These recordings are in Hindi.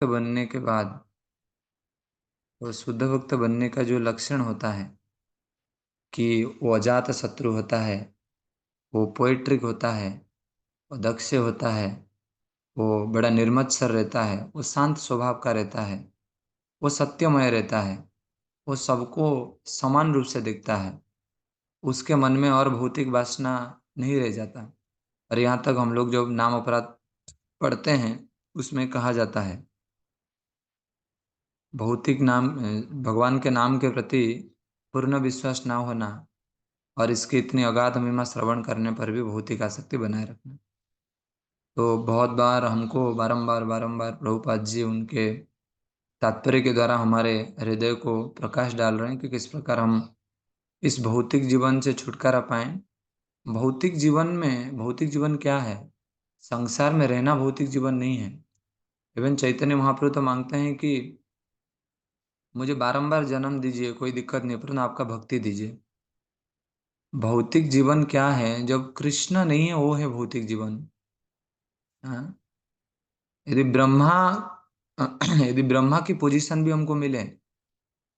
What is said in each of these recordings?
बनने के बाद वो शुद्ध भक्त बनने का जो लक्षण होता है कि वो अजात शत्रु होता है, वो पोएट्रिक होता है, वो दक्ष होता है, वो बड़ा निर्मत्सर रहता है, वो शांत स्वभाव का रहता है, वो सत्यमय रहता है, वो सबको समान रूप से दिखता है, उसके मन में और भौतिक वासना नहीं रह जाता। और यहाँ तक हम लोग जो नाम अपराध पढ़ते हैं उसमें कहा जाता है भौतिक नाम भगवान के नाम के प्रति पूर्ण विश्वास ना होना और इसकी इतनी अगाध महिमा श्रवण करने पर भी भौतिक आसक्ति बनाए रखना। तो बहुत बार हमको बारंबार बारंबार प्रभुपाद जी उनके तात्पर्य के द्वारा हमारे हृदय को प्रकाश डाल रहे हैं कि किस प्रकार हम इस भौतिक जीवन से छुटकारा पाएं। भौतिक जीवन में भौतिक जीवन क्या है? संसार में रहना भौतिक जीवन नहीं है। इवन चैतन्य महाप्रभु तो मांगते हैं कि मुझे बारंबार जन्म दीजिए, कोई दिक्कत नहीं, परंतु आपका भक्ति दीजिए। भौतिक जीवन क्या है? जब कृष्ण नहीं है वो है भौतिक जीवन। हाँ? यदि ब्रह्मा यदि ब्रह्मा की पोजीशन भी हमको मिले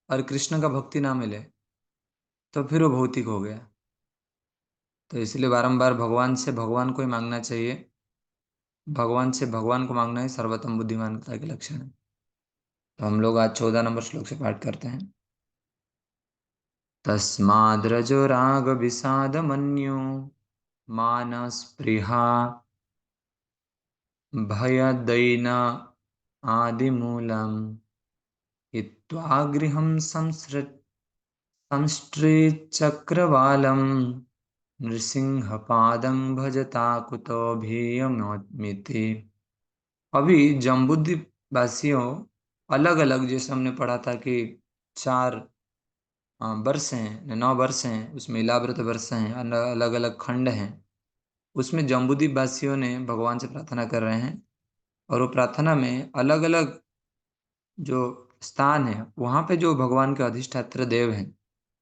और कृष्ण का भक्ति ना मिले तो फिर वो भौतिक हो गया। तो इसलिए बारंबार भगवान से भगवान को ही मांगना चाहिए। भगवान से भगवान को मांगना ही सर्वोत्तम बुद्धिमानता के लक्षण है। तो हम लोग आज 14 नंबर श्लोक से पाठ करते हैं। तस्माद्रजो राग विषाद मन्यो मानस्पृहा भयदैन आदिमूलम् हित्वा गृहं संश्रितचक्रवालं नृसिंहपादं भजता कुतोभियमिति। अभी जम्बूद्वीप वासियों अलग अलग, जैसे हमने पढ़ा था कि 4 वर्ष हैं, 9 वर्ष हैं, उसमें इलाव्रत वर्ष हैं, अलग अलग खंड हैं। उसमें जम्बूद्वीप वासियों ने भगवान से प्रार्थना कर रहे हैं और वो प्रार्थना में अलग अलग जो स्थान है वहाँ पे जो भगवान के अधिष्ठात्र देव हैं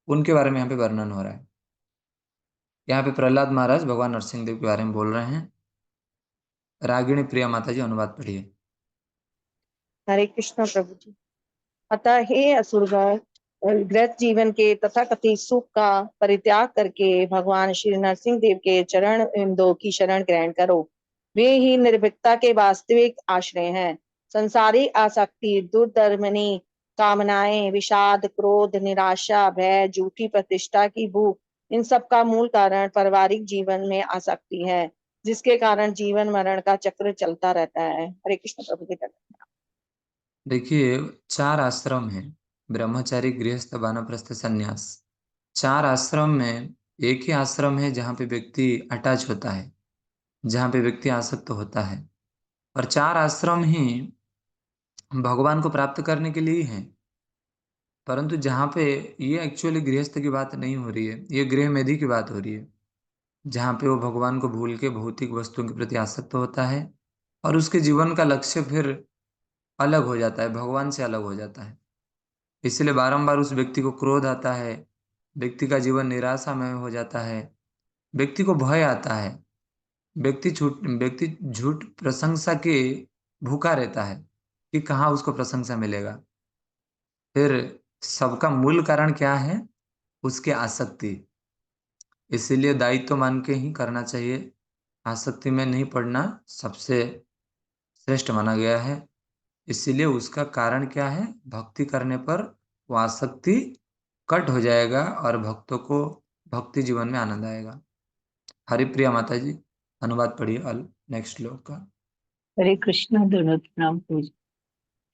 उनके बारे में यहाँ पे वर्णन हो रहा है। यहाँ पे प्रहलाद महाराज भगवान नरसिंह देव के बारे में बोल रहे हैं। रागिणी प्रिया माता जी अनुवाद पढ़िए। हरे कृष्ण प्रभु जी। अतः हे असुरगण, ग्रस्त जीवन के तथा कथित सुख का परित्याग करके भगवान श्री नरसिंह देव के चरण इंदो की शरण ग्रहण करो। वे ही निर्भीकता के वास्तविक आश्रय हैं। संसारी आसक्ति, दुर्धर्मनी कामनाएं, विषाद, क्रोध, निराशा, भय, झूठी प्रतिष्ठा की भूख, इन सब का मूल कारण पारिवारिक जीवन में आसक्ति है, जिसके कारण जीवन मरण का चक्र चलता रहता है। हरे कृष्ण प्रभु की तरफ। देखिए 4 आश्रम हैं, ब्रह्मचारी, गृहस्थ, वानप्रस्थ, संन्यास। 4 आश्रम में एक ही आश्रम है जहाँ पे व्यक्ति अटैच होता है, जहाँ पे व्यक्ति आसक्त होता है। और 4 आश्रम ही भगवान को प्राप्त करने के लिए ही हैं। परंतु जहाँ पे ये एक्चुअली गृहस्थ की बात नहीं हो रही है, ये गृह मेधी की बात हो रही है, जहाँ पे वो भगवान को भूल के भौतिक वस्तुओं के प्रति आसक्त होता है और उसके जीवन का लक्ष्य फिर अलग हो जाता है, भगवान से अलग हो जाता है। इसलिए बारंबार उस व्यक्ति को क्रोध आता है, व्यक्ति का जीवन निराशामय हो जाता है, व्यक्ति को भय आता है, व्यक्ति झूठ प्रशंसा के भूखा रहता है कि कहाँ उसको प्रशंसा मिलेगा। फिर सबका मूल कारण क्या है? उसके आसक्ति। इसीलिए दायित्व मान के ही करना चाहिए। आसक्ति में नहीं पड़ना सबसे श्रेष्ठ माना गया है। इसीलिए उसका कारण क्या है? भक्ति करने पर वो आसक्ति कट हो जाएगा और भक्तों को भक्ति जीवन में आनंद आएगा। हरिप्रिया माता जी अनुवाद पढ़िए नेक्स्ट श्लोक का। हरे कृष्ण दंडवत प्रणाम पूज।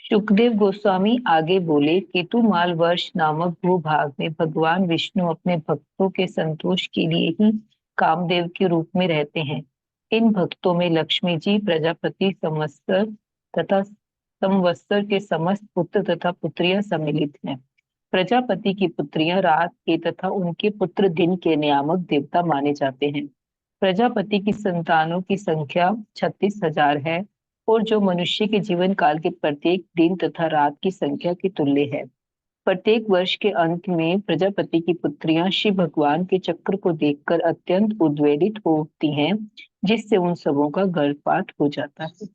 सुखदेव गोस्वामी आगे बोले, केतुमाल वर्ष नामक भूभाग में भगवान विष्णु अपने भक्तों के संतोष के लिए ही कामदेव के रूप में रहते हैं। इन भक्तों में लक्ष्मी जी, प्रजापति, संवत्सर के समस्त पुत्र तथा पुत्रियां सम्मिलित हैं। प्रजापति की पुत्रियां रात के तथा उनके पुत्र दिन के नियामक देवता माने जाते हैं। प्रजापति की संतानों की संख्या 36,000 है और जो मनुष्य के जीवन काल के प्रत्येक दिन तथा रात की संख्या के तुल्य है। प्रत्येक वर्ष के अंत में प्रजापति की पुत्रियां शिव भगवान के चक्र को देखकर अत्यंत उद्वेलित होती हैं, जिससे उन सबों का गर्भपात हो जाता है।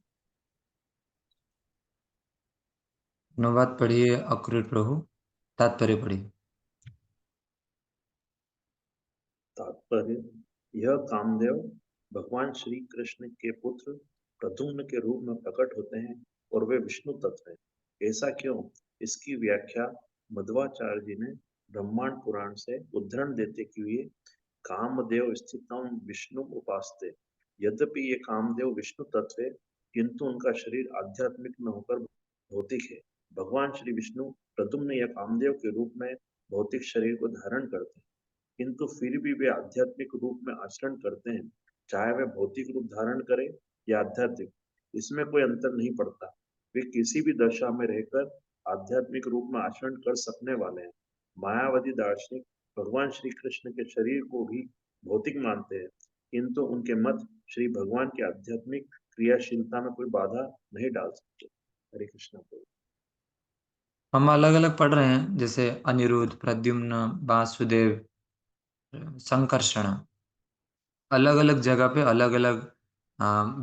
अनुवाद पढ़िए अक्रूर प्रभु, तात्पर्य पढ़िए। तात्पर्य, यह कामदेव भगवान श्री कृष्ण के पुत्र प्रद्युम्न के रूप में प्रकट होते हैं और वे विष्णु तत्व हैं। ऐसा क्यों? इसकी व्याख्या मध्वाचार्य जी ने ब्रह्मांड पुराण से उद्धरण देते हुए कामदेव स्थितम विष्णु उपासते। यद्यपि ये कामदेव विष्णु तत्व है, किंतु उनका शरीर आध्यात्मिक न होकर भौतिक है। भगवान श्री विष्णु प्रद्युम्न या कामदेव के रूप में भौतिक शरीर को धारण करते हैं, किंतु फिर भी वे आध्यात्मिक रूप में आचरण करते हैं, चाहे वे भौतिक रूप धारण करें या आध्यात्मिक। इसमें कोई अंतर नहीं पड़ता। वे किसी भी दशा में रहकर आध्यात्मिक रूप में आचरण कर सकने वाले हैं। मायावादी दार्शनिक भगवान श्री कृष्ण के शरीर को भी भौतिक मानते हैं, किंतु उनके मत श्री भगवान की आध्यात्मिक क्रियाशीलता में कोई बाधा नहीं डाल सकते। हरे कृष्ण प्रभु। हम अलग अलग पढ़ रहे हैं, जैसे अनिरुद्ध, प्रद्युम्न, वासुदेव, संकर्षण, अलग अलग जगह पे अलग अलग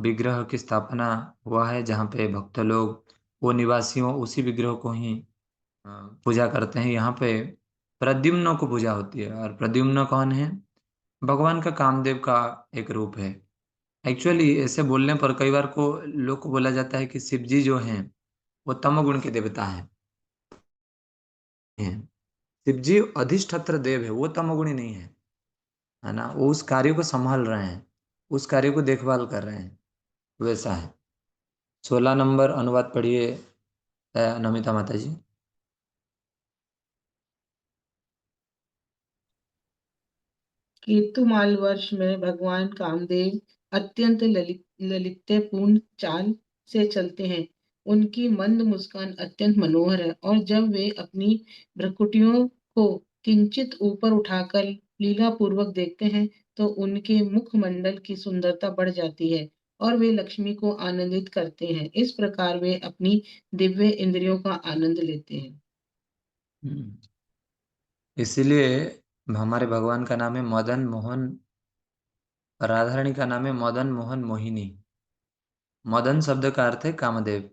विग्रह की स्थापना हुआ है, जहाँ पे भक्त लोग वो निवासियों उसी विग्रह को ही पूजा करते हैं। यहाँ पे प्रद्युम्न को पूजा होती है, और प्रद्युम्न कौन है? भगवान का कामदेव का एक रूप है। एक्चुअली ऐसे बोलने पर कई बार को लोग को बोला जाता है कि शिव जी जो हैं वो तमोगुण के देवता हैं। शिव जी अधिष्ठात्र देव है, वो तमोगुणी नहीं है ना। वो उस कार्य को संभाल रहे हैं, उस कार्य को देखभाल कर रहे हैं, वैसा है। 16 नंबर अनुवाद पढ़िए नमिता माता जी। केतुमाल वर्ष में भगवान कामदेव अत्यंत ललित्यपूर्ण चाल से चलते हैं। उनकी मंद मुस्कान अत्यंत मनोहर है, और जब वे अपनी भ्रुकुटियों को किंचित ऊपर उठाकर लीला पूर्वक देखते हैं, तो उनके मुखमंडल की सुंदरता बढ़ जाती है और वे लक्ष्मी को आनंदित करते हैं। इस प्रकार वे अपनी दिव्य इंद्रियों का आनंद लेते हैं। इसीलिए हमारे भगवान का नाम है मदन मोहन, राधारानी का नाम है मदन मोहन मोहिनी। मदन शब्द का अर्थ है कामदेव,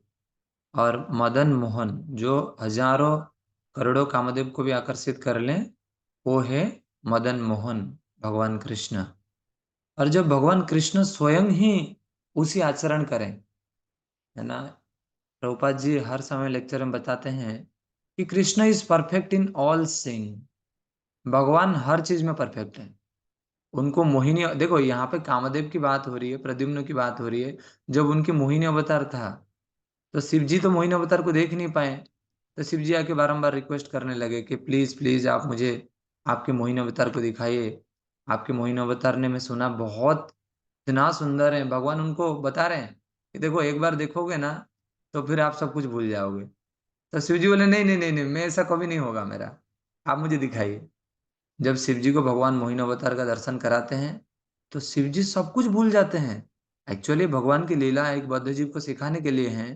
और मदन मोहन जो हजारों करोड़ों कामदेव को भी आकर्षित कर ले, वो है मदन मोहन भगवान कृष्ण। और जब भगवान कृष्ण स्वयं ही उसी आचरण करें, है ना। प्रभुपाद जी हर समय लेक्चर में बताते हैं कि Krishna is perfect in all thing. भगवान हर चीज में परफेक्ट है। उनको मोहिनी, देखो यहाँ पे कामदेव की बात हो रही है, प्रद्युम्न की बात हो रही है। जब उनकी मोहिनी अवतार था, तो शिव जी तो मोहिनी अवतार को देख नहीं पाए, तो शिव जी आके बारंबार रिक्वेस्ट करने लगे कि प्लीज प्लीज आप मुझे आपके मोहिनी अवतार को दिखाइए। आपके मोहिनी अवतार ने मैं सुना बहुत इतना सुंदर है। भगवान उनको बता रहे हैं कि देखो एक बार देखोगे ना, तो फिर आप सब कुछ भूल जाओगे। तो शिव जी बोले नहीं नहीं नहीं नहीं, मैं ऐसा कभी नहीं होगा मेरा, आप मुझे दिखाइए। जब शिव जी को भगवान मोहिनी अवतार का दर्शन कराते हैं, तो शिव जी सब कुछ भूल जाते हैं। एक्चुअली भगवान की लीला एक बद्ध जीव को सिखाने के लिए है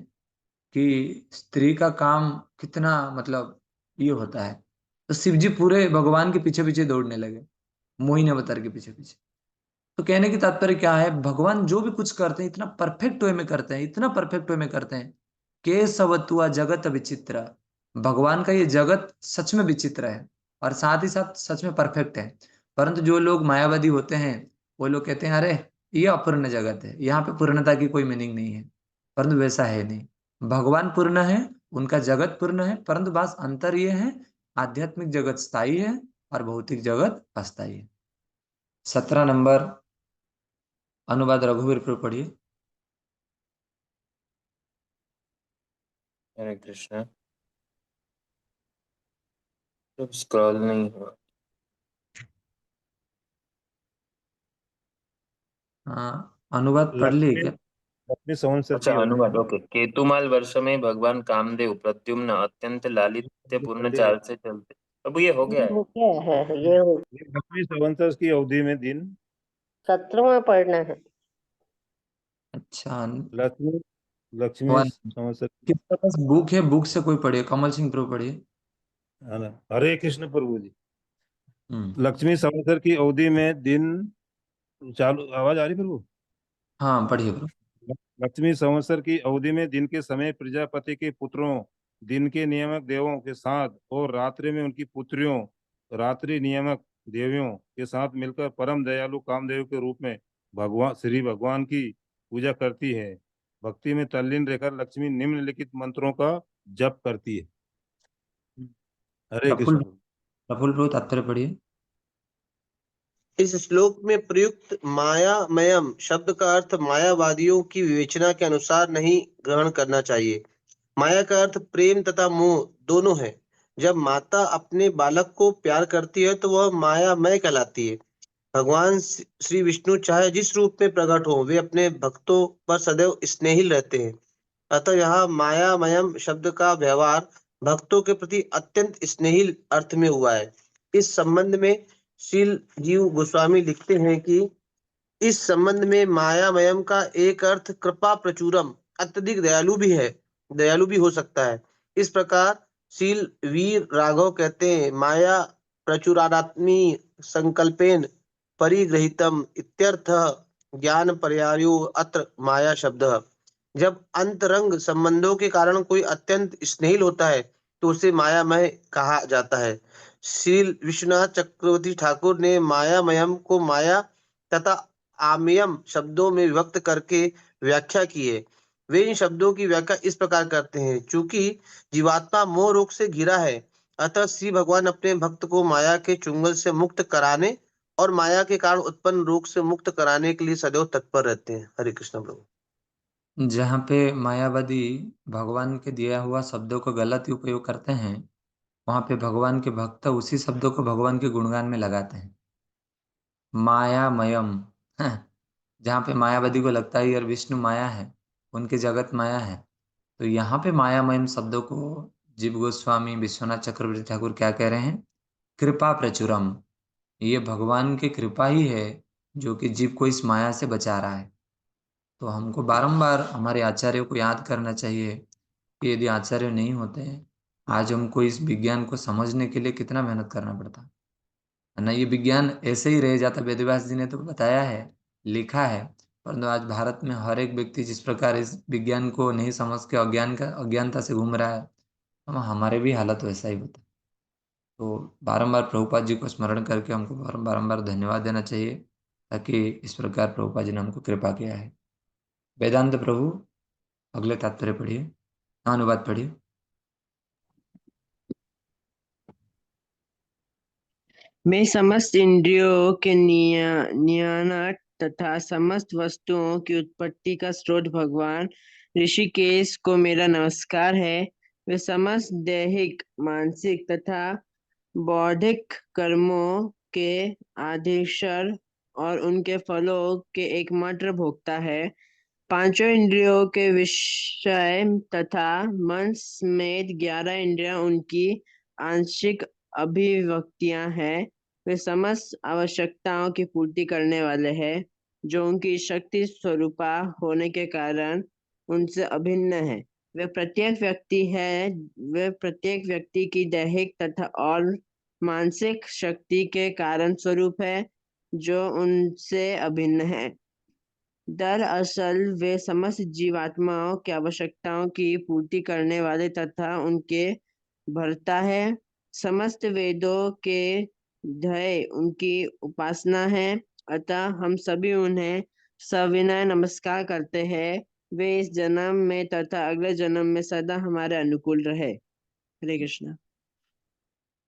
कि स्त्री का काम कितना मतलब ये होता है। तो शिव जी पूरे भगवान के पीछे पीछे दौड़ने लगे, मोहिनी अवतार के पीछे पीछे। तो कहने की तात्पर्य क्या है, भगवान जो भी कुछ करते हैं इतना परफेक्ट वे में करते हैं, इतना परफेक्ट वे में करते हैं। केशवतुआ जगत विचित्र, भगवान का ये जगत सच में विचित्र है, और साथ ही साथ सच में परफेक्ट है। परंतु जो लोग मायावादी होते हैं, वो लोग कहते हैं अरे ये अपूर्ण जगत है, यहाँ पे पूर्णता की कोई मीनिंग नहीं है। परंतु वैसा है नहीं, भगवान पूर्ण है, उनका जगत पूर्ण है, परंतु बस अंतर ये है, आध्यात्मिक जगत स्थायी है और भौतिक जगत अस्थायी है। 17 नंबर अनुवाद रघुवीर पर पढ़िए। हरे कृष्ण। तो स्क्रॉल नहीं हुआ। हाँ, अनुवाद पढ़ ली लक्ष्मी क्या? लक्ष्मी संवत्सर अच्छा, की अवधि अनुवाद में ओके। केतुमाल वर्ष में भगवान कामदेव प्रद्युम्न अत्यंत लालित्यपूर्ण संदेह है। चाल से चलते। अब ये हो गया है। वो क्या है ये? ये लक्ष्मी संवत्सर की अवधि में दिन 17वां पढ़ना है। अच्छा, लक्ष्मी लक्ष्मी वन संवत्सर। किसके पास बुक है, बुक से कोई पढ़िए, कमल सिंह प्रभु पढ़िए। है ना। हरे कृष्ण प्रभु जी। हम्म। लक्ष्मी संवत्सर की अवधि में दिन चालू, आवाज आ रही प्रभु? हाँ पढ़िए प्रभु। लक्ष्मी संवत्सर की अवधि में दिन के समय प्रजापति के पुत्रों दिन के नियामक देवों के साथ और रात्रि में उनकी पुत्रियों रात्रि नियामक देवियों के साथ मिलकर परम दयालु कामदेव के रूप में भगवान की पूजा करती है। भक्ति में तल्लीन रहकर लक्ष्मी निम्नलिखित मंत्रों का जप करती है। हरे कृष्ण प्रफुल्ल प्रभु। प्रफुल्ल प्रभु तात्पर्य पढ़िए। इस श्लोक में प्रयुक्त मायामयम शब्द का अर्थ मायावादियों की विवेचना के अनुसार नहीं ग्रहण करना चाहिए। माया का अर्थ प्रेम तथा मोह दोनों है। जब माता अपने बालक को प्यार करती है तो वह मायामय कहलाती है। भगवान श्री विष्णु चाहे जिस रूप में प्रकट हो, वे अपने भक्तों पर सदैव स्नेहिल रहते हैं। अतः यहाँ मायामयम शब्द का व्यवहार भक्तों के प्रति अत्यंत स्नेहिल अर्थ में हुआ है। इस संबंध में श्रील जीव गोस्वामी लिखते हैं कि इस संबंध में मायामयम का एक अर्थ कृपा प्रचुरम अत्यधिक दयालु भी हो सकता है। इस प्रकार शील वीर राघव कहते हैं माया प्रचुरात्मी संकल्पेन परिग्रहितम इत्यर्थः ज्ञान पर्यायो अत्र माया शब्द। जब अंतरंग संबंधों के कारण कोई अत्यंत स्नेहिल होता है तो उसे मायामय कहा जाता है। श्री विश्वनाथ चक्रवर्ती ठाकुर ने मायामयम को माया तथा आमयम शब्दों में विभक्त करके व्याख्या की है। वे इन शब्दों की व्याख्या इस प्रकार करते हैं, चूंकि जीवात्मा मोह रोग से घिरा है, अतः श्री भगवान अपने भक्त को माया के चुंगल से मुक्त कराने और माया के कारण उत्पन्न रोग से मुक्त कराने के लिए सदैव तत्पर रहते हैं। हरे कृष्ण प्रभु। जहाँ पे मायावादी भगवान के दिया हुआ शब्दों को गलत उपयोग करते हैं, वहां पे भगवान के भक्त उसी शब्दों को भगवान के गुणगान में लगाते हैं। मायामयम, जहाँ पे मायावादी को लगता है यार विष्णु माया है, उनके जगत माया है, तो यहाँ पे मायामयम शब्दों को जीव गोस्वामी विश्वनाथ चक्रवर्ती ठाकुर क्या कह रहे हैं? कृपा प्रचुरम। ये भगवान की कृपा ही है जो कि जीव को इस माया से बचा रहा है। तो हमको बारंबार हमारे आचार्यों को याद करना चाहिए कि यदि आचार्य नहीं होते हैं, आज हमको इस विज्ञान को समझने के लिए कितना मेहनत करना पड़ता है ना। ये विज्ञान ऐसे ही रह जाता। वेदव्यास जी ने तो बताया है, लिखा है, परंतु आज भारत में हर एक व्यक्ति जिस प्रकार इस विज्ञान को नहीं समझ के अज्ञानता से घूम रहा है, हम हमारे भी हालत वैसा ही होता है। तो बारंबार प्रभुपाद जी को स्मरण करके हमको बारंबार धन्यवाद देना चाहिए, ताकि इस प्रकार प्रभुपाद जी ने हमको कृपा किया है। वेदांत प्रभु अगले तात्पर्य पढ़िए, अनुवाद पढ़िए। मैं समस्त इंद्रियों के नियामक तथा समस्त वस्तुओं की उत्पत्ति का स्रोत भगवान ऋषिकेश को मेरा नमस्कार है। वे समस्त दैहिक मानसिक तथा बौद्धिक कर्मों के आदेशर और उनके फलों के एकमात्र भोक्ता है। पांचों इंद्रियों के विषय तथा मन समेत 11 इंद्रियां उनकी आंशिक अभिव्यक्तियां हैं। वे समस्त आवश्यकताओं की पूर्ति करने वाले हैं, जो उनकी शक्ति स्वरूपा होने के कारण उनसे अभिन्न है। वे प्रत्येक व्यक्ति की दैहिक तथा और मानसिक शक्ति के कारण स्वरूप है, जो उनसे अभिन्न है। दरअसल वे समस्त जीवात्माओं की आवश्यकताओं की पूर्ति करने वाले तथा उनके भरता है। समस्त वेदों के ध्येय उनकी उपासना है, अतः हम सभी उन्हें सविनय नमस्कार करते हैं। वे इस जन्म में तथा अगले जन्म में सदा हमारे अनुकूल रहे। हरे कृष्ण।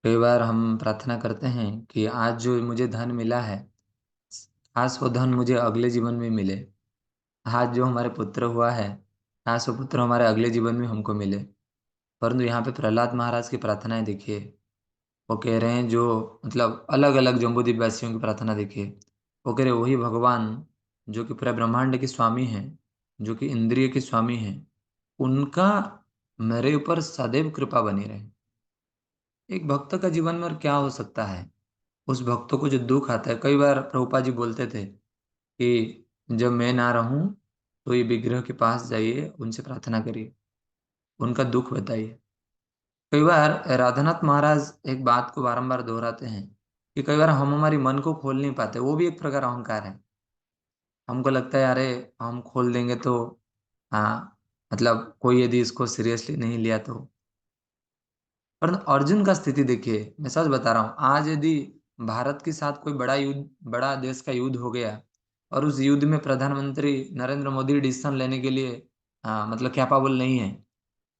कई बार हम प्रार्थना करते हैं कि आज जो मुझे धन मिला है, आज वो धन मुझे अगले जीवन में मिले। आज जो हमारे पुत्र हुआ है, आज वो पुत्र हमारे अगले जीवन में हमको मिले। परंतु यहाँ पे प्रहलाद महाराज की प्रार्थनाएं देखिए, वो कह रहे हैं जो मतलब अलग अलग जम्बूद्वीप वासियों की प्रार्थना देखिए। वो कह रहे वही भगवान जो कि पूरा ब्रह्मांड के स्वामी हैं, जो कि इंद्रिय के स्वामी हैं, उनका मेरे ऊपर सदैव कृपा बनी रहे। एक भक्त का जीवन में और क्या हो सकता है? उस भक्तों को जो दुख आता है, कई बार प्रभुपाद जी बोलते थे कि जब मैं ना रहूं तो ये विग्रह के पास जाइए, उनसे प्रार्थना करिए, उनका दुख बताइए। कई बार राधानाथ महाराज एक बात को बारंबार दोहराते हैं कि कई बार हम हमारी मन को खोल नहीं पाते, वो भी एक प्रकार अहंकार है। हमको लगता है अरे हम खोल देंगे तो हाँ, मतलब कोई यदि इसको सीरियसली नहीं लिया तो पर अर्जुन का स्थिति देखिए, मैं सच बता रहा हूँ, आज यदि भारत के साथ कोई बड़ा देश का युद्ध हो गया और उस युद्ध में प्रधानमंत्री नरेंद्र मोदी डिसीजन लेने के लिए मतलब कैपेबल नहीं है,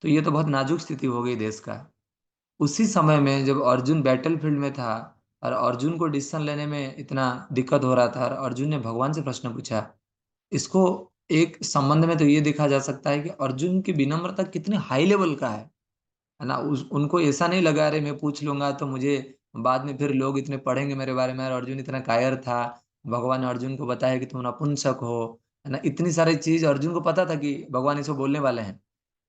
तो ये तो बहुत नाजुक स्थिति हो गई देश का। उसी समय में जब अर्जुन बैटलफील्ड में था और अर्जुन को डिसीजन लेने में इतना दिक्कत हो रहा था और अर्जुन ने भगवान से प्रश्न पूछा, इसको एक संबंध में तो ये देखा जा सकता है कि अर्जुन की विनम्रता कितनी हाई लेवल का है ना। उनको ऐसा नहीं लगा अरे मैं पूछ लूंगा तो मुझे बाद में फिर लोग इतने पढ़ेंगे मेरे बारे में, और अर्जुन इतना कायर था, भगवान ने अर्जुन को बताया कि तुम नपुंसक हो, है ना। इतनी सारी चीज अर्जुन को पता था कि भगवान इसको बोलने वाले हैं,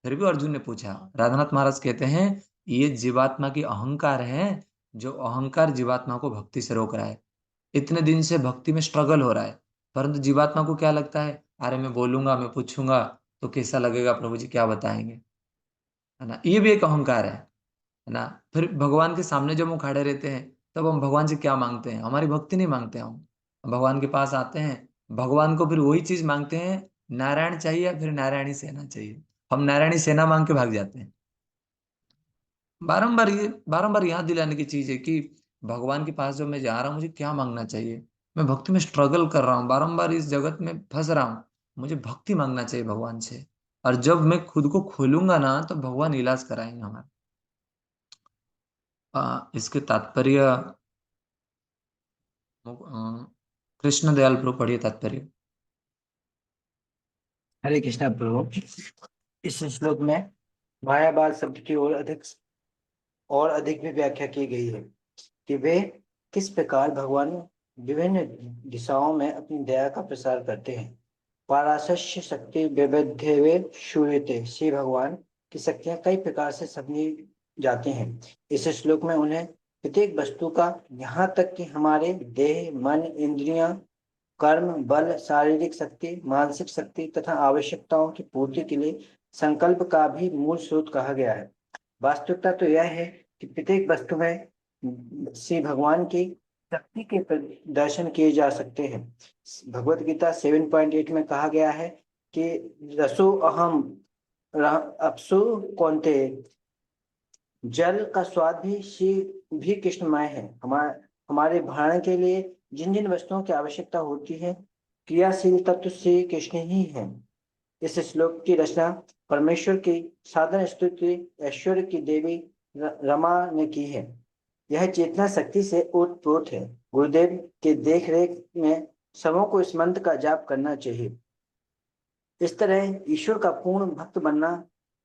फिर भी अर्जुन ने पूछा। राधानाथ महाराज कहते हैं ये जीवात्मा की अहंकार है, जो अहंकार जीवात्मा को भक्ति से रोक रहा है। इतने दिन से भक्ति में स्ट्रगल हो रहा है, परंतु जीवात्मा को क्या लगता है, अरे मैं बोलूंगा, मैं पूछूंगा तो कैसा लगेगा, प्रभु जी क्या बताएंगे, है ना। ये भी एक अहंकार है ना। फिर भगवान के सामने जब हम खड़े रहते हैं तब हम भगवान से क्या मांगते हैं, हमारी भक्ति नहीं मांगते हम। भगवान के पास आते हैं, भगवान को फिर वही चीज मांगते हैं, नारायण चाहिए या फिर नारायणी सेना चाहिए। हम नारायणी सेना मांग के भाग जाते हैं। बारंबार याद दिलाने की चीज है कि भगवान के पास जब मैं जा रहा हूँ मुझे क्या मांगना चाहिए। मैं भक्ति में स्ट्रगल कर रहा हूँ, बारंबार इस जगत में फंस रहा हूँ, मुझे भक्ति मांगना चाहिए भगवान से। और जब मैं खुद को खोलूंगा ना तो भगवान इलाज कराएंगे हमारा। इसके तात्पर्य कृष्ण दयाल प्रभु पढ़िए तात्पर्य। हरे कृष्णा प्रभु। इस श्लोक में मायावाद शब्द की और अधिक भी व्याख्या की गई है कि वे किस प्रकार भगवान विभिन्न दिशाओं में अपनी दया का प्रसार करते हैं। पाराशस्य शक्ति विविधे शूयते, श्री भगवान की शक्तियां कई प्रकार से समझी जाती हैं। इस श्लोक में उन्हें प्रत्येक वस्तु का, यहाँ तक कि हमारे देह, मन, इंद्रियां, कर्म, बल, शारीरिक शक्ति, मानसिक शक्ति तथा आवश्यकताओं की पूर्ति के लिए संकल्प का भी मूल स्रोत कहा गया है। वास्तविकता तो यह है कि प्रत्येक वस्तु में श्री भगवान की शक्ति के दर्शन किए जा सकते हैं। भगवत गीता 7.8 में कहा गया है कि रसो अहम अपसु कौन्ते, जल का स्वाद भी कृष्णमय है। हमारे भरण के लिए जिन जिन वस्तुओं की आवश्यकता होती है, क्रियाशील तत्व श्री कृष्ण ही है। इस श्लोक की रचना परमेश्वर की साधन स्तुति ऐश्वर्य की देवी रमा ने की है। यह चेतना शक्ति से ओतप्रोत है। गुरुदेव के देख रेख में सबों को इस मंत्र का जाप करना चाहिए। इस तरह ईश्वर का पूर्ण भक्त बनना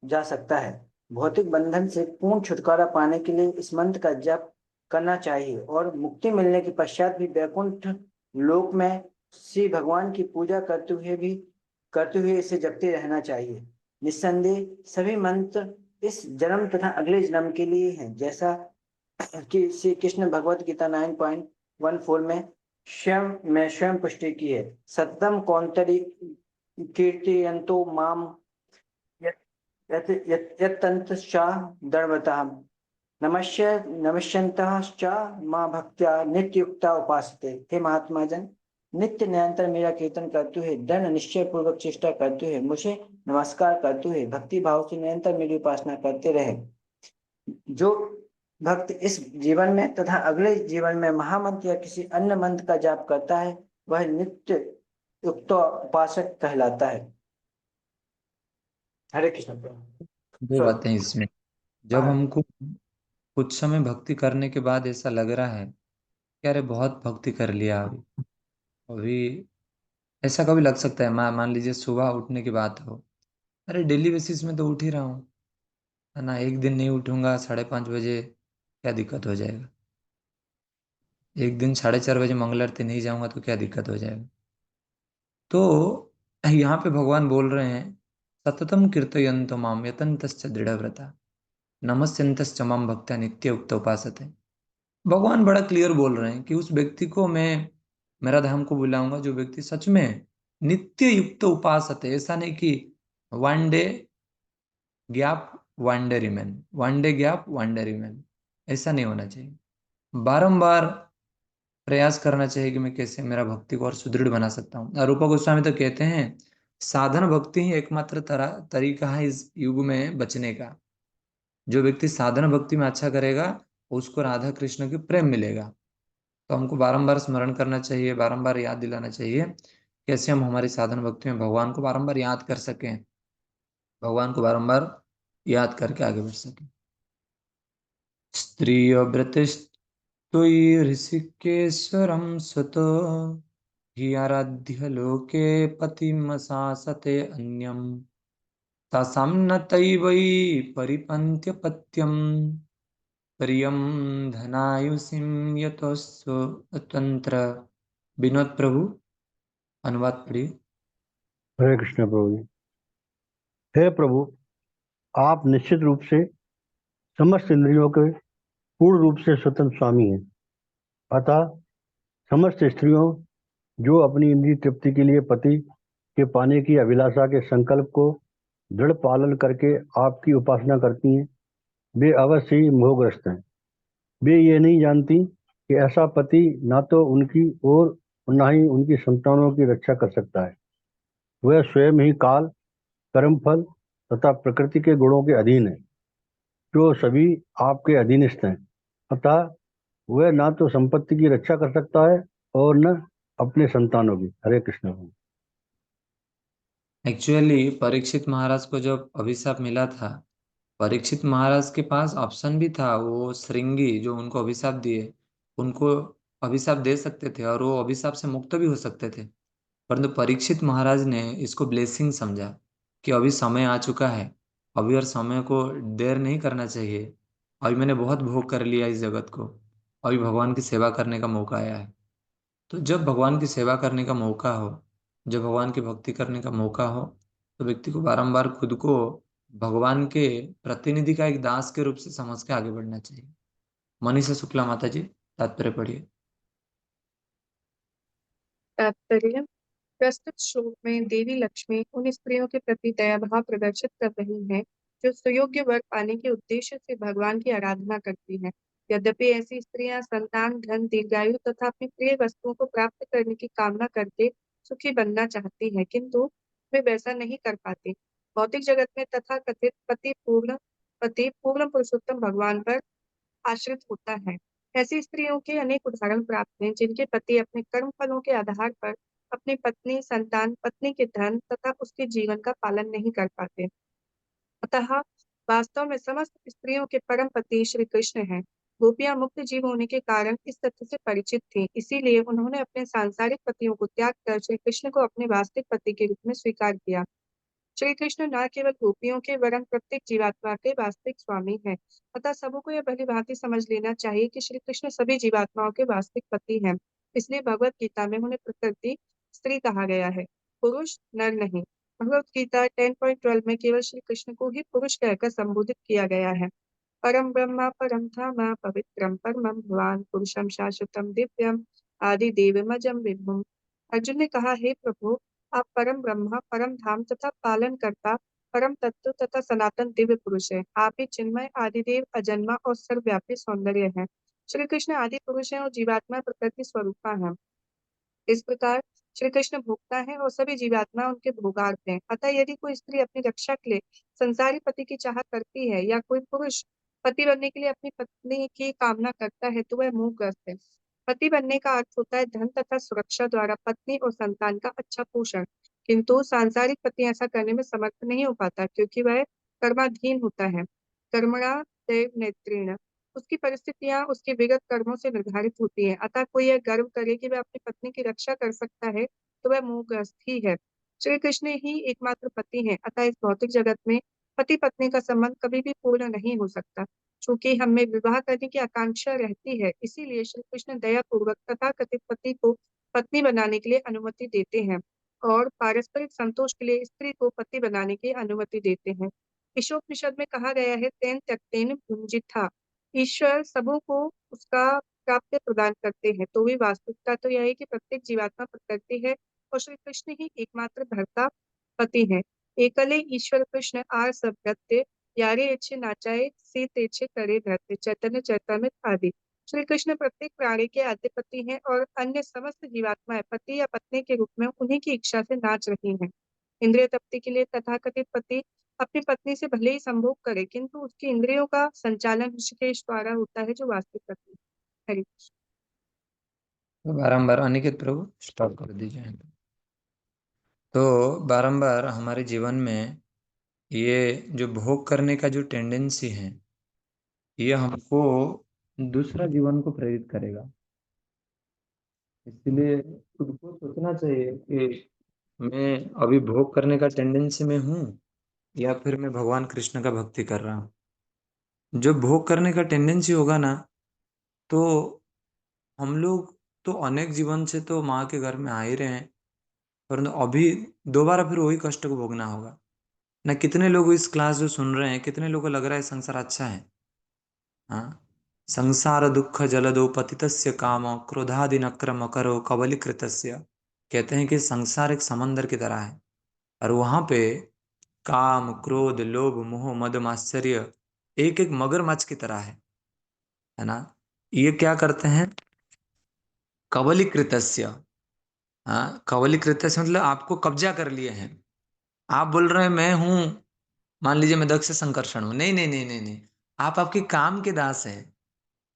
जा सकता है। भौतिक बंधन से पूर्ण छुटकारा पाने के लिए इस मंत्र का जाप करना चाहिए और मुक्ति मिलने के पश्चात भी वैकुंठ लोक में श्री भगवान की पूजा करते हुए इसे जपते रहना चाहिए। निस्संदेह सभी मंत्र इस जन्म तथा अगले जन्म के लिए हैं, जैसा कि श्री कृष्ण भगवत गीता 9.14 में स्वयं पुष्टि की है। सततम कौंतरी कीर्तयन्तो माम यत्तन्तश्च दर्वतां नमस्यन्तश्च मां भक्त्या नित्ययुक्ता उपासते। हे महात्मा जन, नित्य निरंतर मेरा कीर्तन करते हुए, दृढ़ निश्चय पूर्वक चेष्टा करते हुए, मुझे नमस्कार करते हुए भक्ति भाव से निरंतर मेरी उपासना करते रहे। जो भक्त इस जीवन में तथा अगले जीवन में महामंत्र या किसी अन्य मंत्र का जाप करता है, वह नित्य युक्त उपासक कहलाता है। हरे कृष्ण। दो बातें इसमें, जब हमको कुछ समय भक्ति करने के बाद ऐसा लग रहा है कि अरे बहुत भक्ति कर लिया अभी ऐसा कभी लग सकता है। मान लीजिए सुबह उठने की बात हो, अरे डेली बेसिस में तो उठ ही रहा हूँ, है ना। एक दिन नहीं उठूंगा 5:30 बजे, क्या दिक्कत हो जाएगा। एक दिन 4:30 बजे मंगल आरती नहीं जाऊंगा तो क्या दिक्कत हो जाएगा। तो यहाँ पे भगवान बोल रहे हैं सततम कीर्तयन्तो माम यतन्तश्च दृढ़व्रता नमस्यन्तश्च माम भक्त्या नित्य उक्त उपासते। भगवान बड़ा क्लियर बोल रहे हैं कि उस व्यक्ति को मैं मेरा धाम को बुलाऊंगा जो व्यक्ति सच में नित्य युक्त उपासते। ऐसा नहीं कि one day gap one day remain, one day gap one day remain, ऐसा नहीं होना चाहिए। बारंबार प्रयास करना चाहिए कि मैं कैसे मेरा भक्ति को और सुदृढ़ बना सकता हूँ। रूपा गोस्वामी तो कहते हैं साधन भक्ति ही एकमात्र तरीका है इस युग में बचने का। जो व्यक्ति साधना भक्ति में अच्छा करेगा उसको राधा कृष्ण की प्रेम मिलेगा। तो हमको बारंबार स्मरण करना चाहिए, बारंबार याद दिलाना चाहिए, कैसे हम हमारी साधना भक्ति में भगवान को बारंबार याद कर सकें, भगवान को बारंबार याद करके आगे बढ़ सकें। स्त्रियव्रतस्तुयि ऋषिकेश्वरं सुतो हि आराध्य लोके पतिमसासते अन्यम् तासां न तैवै परिपन्त्यपत्यम् प्रियं धनायुषीं यतो स्वतंत्र। विनोद प्रभु, अनुवाद पढ़िए। हरे कृष्ण प्रभु जी। हे प्रभु, आप निश्चित रूप से समस्त इंद्रियों के पूर्ण रूप से स्वतंत्र स्वामी हैं। अतः समस्त स्त्रियों जो अपनी इंद्रिय तृप्ति के लिए पति के पाने की अभिलाषा के संकल्प को दृढ़ पालन करके आपकी उपासना करती हैं, वे अवश्य ही मोहग्रस्त हैं। वे ये नहीं जानती कि ऐसा पति ना तो उनकी और न ही उनकी संतानों की रक्षा कर सकता है। वह स्वयं ही काल, कर्मफल तथा प्रकृति के गुणों के अधीन है, जो सभी आपके अधीनस्थ हैं। अतः वह ना तो संपत्ति की रक्षा कर सकता है और न अपने संतानों की। हरे कृष्ण। एक्चुअली परीक्षित महाराज को जब अभिशाप मिला था, परीक्षित महाराज के पास ऑप्शन भी था, वो श्रृंगी जो उनको अभिशाप दिए उनको अभिशाप दे सकते थे और वो अभिशाप से मुक्त भी हो सकते थे, परंतु परीक्षित महाराज ने इसको ब्लेसिंग समझा कि अभी समय आ चुका है, अभी और समय को देर नहीं करना चाहिए, अभी मैंने बहुत भोग कर लिया इस जगत को, अभी भगवान की सेवा करने का मौका आया है। तो जब भगवान की सेवा करने का मौका हो, जब भगवान की भक्ति करने का मौका हो, तो व्यक्ति को बारंबार खुद को भगवान के प्रतिनिधि का एक दास के रूप से समझ के आगे बढ़ना चाहिए। मनीषा शुक्ला माता जी, तात्पर्य पढ़िए। तात्पर्य। प्रस्तुत श्लोक में देवी लक्ष्मी उन स्त्रियों के प्रति दया भाव प्रदर्शित कर रही हैं जो सुयोग्य वर पाने के उद्देश्य से भगवान की आराधना करती हैं। यद्यपि ऐसी स्त्रियां संतान, धन, दीर्घायु तथा अपनी प्रिय वस्तुओं को प्राप्त करने की कामना करके सुखी बनना चाहती हैं, किंतु वे वैसा नहीं कर पाती। भौतिक जगत में तथाकथित पति पूर्ण पुरुषोत्तम भगवान पर आश्रित होता है। ऐसी स्त्रियों के अनेक उदाहरण प्राप्त हैं जिनके पति अपने कर्म फलों के आधार पर अपनी पत्नी, संतान, पत्नी के धन तथा उसके जीवन का पालन नहीं कर पाते। अतः वास्तव में समस्त स्त्रियों के परम पति श्री कृष्ण हैं। गोपियां मुक्त जीव होने के कारण इस तथ्य से परिचित थी, इसीलिए उन्होंने अपने सांसारिक पतियों को त्याग कर श्री कृष्ण को अपने वास्तविक पति के रूप में स्वीकार किया। श्री कृष्ण न केवल गोपियों के वरन प्रत्येक जीवात्मा के वास्तविक स्वामी हैं। अतः सबको यह भली भांति समझ लेना चाहिए कि श्री कृष्ण सभी जीवात्माओं के वास्तविक पति हैं। इसलिए भगवत गीता में उन्हें प्रकृति स्त्री कहा गया है, पुरुष नर नहीं। भगवत गीता 10.12 में केवल श्री कृष्ण को ही पुरुष कहकर संबोधित किया गया है। परम ब्रह्मा परम धामा पवित्रम परमं भगवान पुरुषम शाश्वतम दिव्यम आदि देवमजम विभुम। अर्जुन ने कहा, हे प्रभु, आप परम ब्रह्मा, परम धाम तथा पालन करता, परम तत्व तथा सनातन दिव्य पुरुष है। आप ही चिन्मय, आदिदेव, अजन्मा और सर्वव्यापी सौंदर्य है। श्री कृष्ण आदि पुरुष है और जीवात्मा प्रकृति स्वरूपा है। इस प्रकार श्री कृष्ण भोक्ता है और सभी जीवात्मा उनके भोगार्थ हैं। अतः यदि कोई स्त्री अपनी रक्षा के लिए संसारी पति की चाह करती है या कोई पुरुष पति बनने के लिए अपनी पत्नी की कामना करता है तो वह मोहग्रस्त है। पति बनने का अर्थ होता है धन तथा सुरक्षा द्वारा पत्नी और संतान का अच्छा पोषण, किंतु सांसारिक पति ऐसा करने में समर्थ नहीं हो पाता क्योंकि वह कर्माधीन होता है। कर्मणा दैव नेत्रेण, उसकी परिस्थितियां उसके विगत कर्मों से निर्धारित होती हैं। अतः कोई यह गर्व करे कि वह अपनी पत्नी की रक्षा कर सकता है तो वह मोहग्रस्त ही है। श्री कृष्ण ही एकमात्र पति हैं। अतः इस भौतिक जगत में पति पत्नी का संबंध कभी भी पूर्ण नहीं हो सकता। चूंकि हमें विवाह करने की आकांक्षा रहती है, इसीलिए श्री कृष्ण दया पूर्वक तथा कथित पति को पत्नी बनाने के लिए अनुमति देते हैं और पारस्परिक संतोष के लिए स्त्री को पति बनाने की अनुमति देते हैं। ईशोपनिषद में कहा गया है, तेन त्यक्तेन भुंजिथा। ईश्वर सबों को उसका प्राप्य प्रदान करते हैं। तो भी वास्तविकता तो यह है कि प्रत्येक जीवात्मा प्रकृति है और श्री कृष्ण ही एकमात्र धर्ता पति है। एकले ईश्वर कृष्ण आर सब प्रत्ये, यारे इच्छे नाचाए सीत इच्छे करे धरते। चैतन्य चैतन्य आदि। श्री कृष्ण प्रत्येक प्राणी के आद्यपति हैं और अन्य समस्त जीवात्माएं पति या पत्नी के रूप में उन्हीं की इच्छा से नाच रही हैं। इंद्रिय तृप्ति के लिए तथाकथित पति अपनी पत्नी से भले ही संभोग करे, किंतु उसकी इंद्रियों का संचालन ऋषिकेश द्वारा होता है, जो वास्तविक पत्नी है। हरि कृष्ण। तो बारंबार अनिकेत प्रभु स्टॉप कर दीजिए। तो बारंबार हमारे जीवन में ये जो भोग करने का जो टेंडेंसी है, ये हमको दूसरा जीवन को प्रेरित करेगा। इसलिए खुद को सोचना चाहिए कि मैं अभी भोग करने का टेंडेंसी में हूँ या फिर मैं भगवान कृष्ण का भक्ति कर रहा हूँ। जब भोग करने का टेंडेंसी होगा ना, तो हम लोग तो अनेक जीवन से तो माँ के घर में आ ही रहे हैं, परंतु अभी दोबारा फिर वही कष्ट को भोगना होगा ना। कितने लोग इस क्लास जो सुन रहे हैं, कितने लोगों को लग रहा है संसार अच्छा है। हाँ, संसार दुख जलदो पतितस्य काम क्रोधादि नक्रम करो कबलीकृतस्य। कहते हैं कि संसार एक समंदर की तरह है, और वहां पे काम क्रोध लोभ मोह मद मात्सर्य एक एक मगरमच्छ की तरह है ना। ये क्या करते हैं? कबलीकृतस्य। हाँ, कबलीकृतस्य मतलब आपको कब्जा कर लिए हैं। आप बोल रहे हैं मैं हूं, मान लीजिए मैं दक्ष संकर्षण हूं। नहीं नहीं नहीं नहीं नहीं, आप आपके काम के दास हैं,